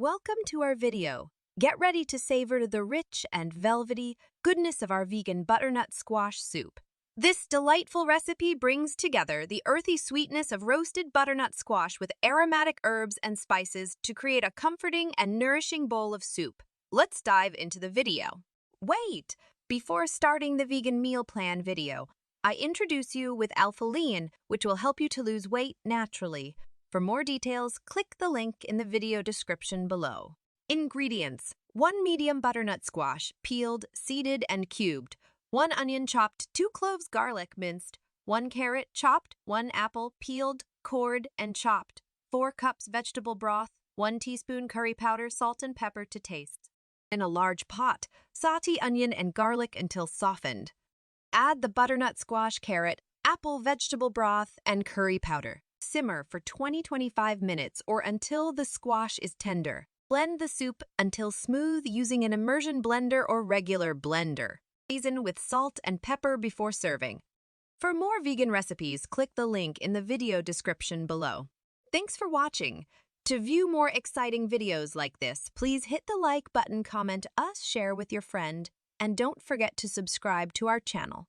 Welcome to our video. Get ready to savor the rich and velvety goodness of our vegan butternut squash soup. This delightful recipe brings together the earthy sweetness of roasted butternut squash with aromatic herbs and spices to create a comforting and nourishing bowl of soup. Let's dive into the video. Wait! Before starting the vegan meal plan video, I introduce you with alpha-lean, which will help you to lose weight naturally. For more details, click the link in the video description below. Ingredients: 1 medium butternut squash, peeled, seeded, and cubed. 1 onion chopped, 2 cloves garlic minced, 1 carrot chopped, 1 apple peeled, cored, and chopped, 4 cups vegetable broth, 1 teaspoon curry powder, salt and pepper to taste. In a large pot, saute onion and garlic until softened. Add the butternut squash, carrot, apple, vegetable broth, and curry powder. Simmer for 20-25 minutes or until the squash is tender. Blend the soup until smooth using an immersion blender or regular blender. Season with salt and pepper before serving. For more vegan recipes, click the link in the video description below. Thanks for watching. To view more exciting videos like this, please hit the like button, comment us, share with your friend, and don't forget to subscribe to our channel.